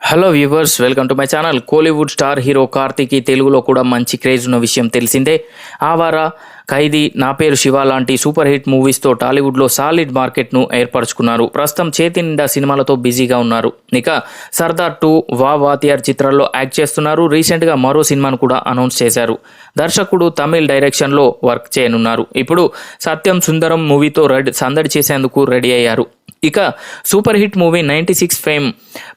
Hello viewers, welcome to my channel. Kollywood star hero కార్తీకి తెలుగులో కూడా మంచి క్రేజ్ ఉన్న విషయం తెలిసిందే. ఆవారా, ఖైదీ, నా పేరు శివ లాంటి సూపర్ హిట్ మూవీస్తో టాలీవుడ్లో సాలిడ్ మార్కెట్ను ఏర్పరచుకున్నారు. ప్రస్తుతం చేతి నిండా సినిమాలతో బిజీగా ఉన్నారు. ఇక సర్దార్ 2, వాతియార్ చిత్రాల్లో యాక్ట్ చేస్తున్నారు. రీసెంట్గా మరో సినిమాను కూడా అనౌన్స్ చేశారు. దర్శకుడు తమిళ్ డైరెక్షన్లో వర్క్ చేయనున్నారు. ఇప్పుడు సత్యం సుందరం మూవీతో సందడి చేసేందుకు రెడీ అయ్యారు. ఇక super hit movie 96 fame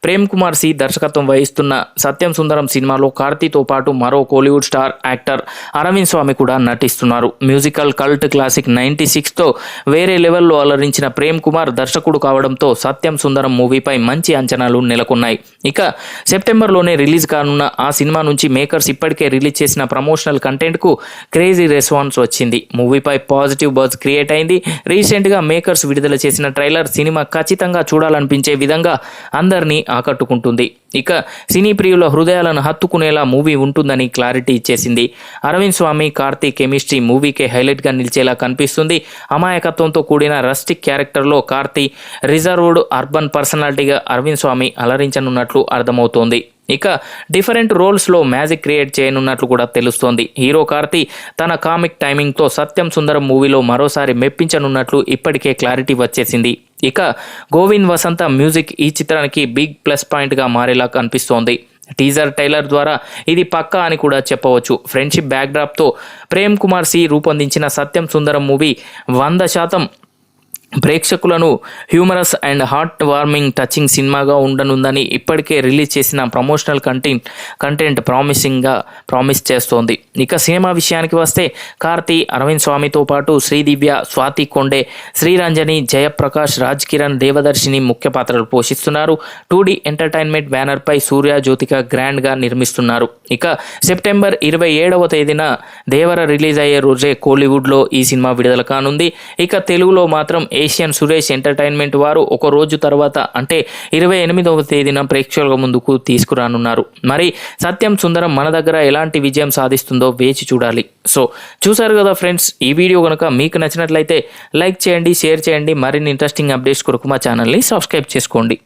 Prem Kumar C దర్శకత్వం వహిస్తున్న సత్యం సుందరం సినిమాలో కార్తీతో పాటు మరో కోలీవుడ్ స్టార్ యాక్టర్ అరవింద్ స్వామి కూడా నటిస్తున్నారు. మ్యూజికల్ కల్ట్ క్లాసిక్ 96తో వేరే లెవెల్లో అలరించిన ప్రేమ్ కుమార్ దర్శకుడు కావడంతో సత్యం సుందరం మూవీపై మంచి అంచనాలు నెలకొన్నాయి. ఇక సెప్టెంబర్లోనే రిలీజ్ కానున్న ఆ సినిమా నుంచి మేకర్స్ ఇప్పటికే రిలీజ్ చేసిన ప్రమోషనల్ కంటెంట్కు క్రేజీ రెస్పాన్స్ వచ్చింది. మూవీపై పాజిటివ్ బజ్ క్రియేట్ అయింది. రీసెంట్గా మేకర్స్ విడుదల చేసిన ట్రైలర్ సినిమా ఖచ్చితంగా చూడాలనిపించే విధంగా అందరినీ ఆకట్టుకుంటుంది. ఇక సినీ ప్రియుల హృదయాలను హత్తుకునేలా మూవీ ఉంటుందని క్లారిటీ ఇచ్చేసింది. అరవింద్ స్వామి, కార్తీక్ కెమిస్ట్రీ మూవీకే హైలైట్గా నిలిచేలా కనిపిస్తుంది. అమాయకత్వంతో కూడిన రస్టిక్ క్యారెక్టర్లో కార్తీ రిజర్వ్డ్ అర్బన్ పర్సనాలిటీగా అరవింద్ స్వామి అలరించనున్నట్లు అర్థమవుతోంది. ఇక డిఫరెంట్ రోల్స్లో మ్యాజిక్ క్రియేట్ చేయనున్నట్లు కూడా తెలుస్తోంది. హీరో కార్తీ తన కామిక్ టైమింగ్తో సత్యం సుందరం మూవీలో మరోసారి మెప్పించనున్నట్లు ఇప్పటికే క్లారిటీ వచ్చేసింది. ఇక గోవింద్ వసంత మ్యూజిక్ ఈ చిత్రానికి బిగ్ ప్లస్ పాయింట్గా మారేలా కనిపిస్తోంది. టీజర్ ట్రైలర్ ద్వారా ఇది పక్కా అని కూడా చెప్పవచ్చు. ఫ్రెండ్షిప్ బ్యాక్డ్రాప్తో ప్రేమ్ కుమార్ సి రూపొందించిన సత్యం సుందరం మూవీ 100% ప్రేక్షకులను humorous and heart warming touching సినిమాగా ఉండనుందని ఇప్పటికే రిలీజ్ చేసిన ప్రమోషనల్ కంటెంట్ ప్రామిస్ చేస్తోంది. ఇక సినిమా విషయానికి వస్తే కార్తీ, అరవింద్ స్వామితో పాటు శ్రీదివ్య, స్వాతి కొండే, శ్రీరంజని, జయప్రకాష్, రాజ్ కిరణ్, దేవదర్శిని ముఖ్య పాత్రలు పోషిస్తున్నారు. 2D ఎంటర్టైన్మెంట్ బ్యానర్పై సూర్య, జ్యోతిక గ్రాండ్గా నిర్మిస్తున్నారు. ఇక సెప్టెంబర్ 27వ తేదీన దేవర రిలీజ్ అయ్యే రోజే కోలీవుడ్లో ఈ సినిమా విడుదల కానుంది. ఇక తెలుగులో మాత్రం ఏషియన్ సురేష్ ఎంటర్టైన్మెంట్ వారు ఒక రోజు తర్వాత అంటే 28వ తేదీన ప్రేక్షకుల ముందుకు తీసుకురానున్నారు. మరి సత్యం సుందరం మన దగ్గర ఎలాంటి విజయం సాధిస్తుందో వేచి చూడాలి. సో చూసారు కదా ఫ్రెండ్స్, ఈ వీడియో కనుక మీకు నచ్చినట్లయితే లైక్ చేయండి, షేర్ చేయండి. మరిన్ని ఇంట్రెస్టింగ్ అప్డేట్స్ కొరకు మా ఛానల్ని సబ్స్క్రైబ్ చేసుకోండి.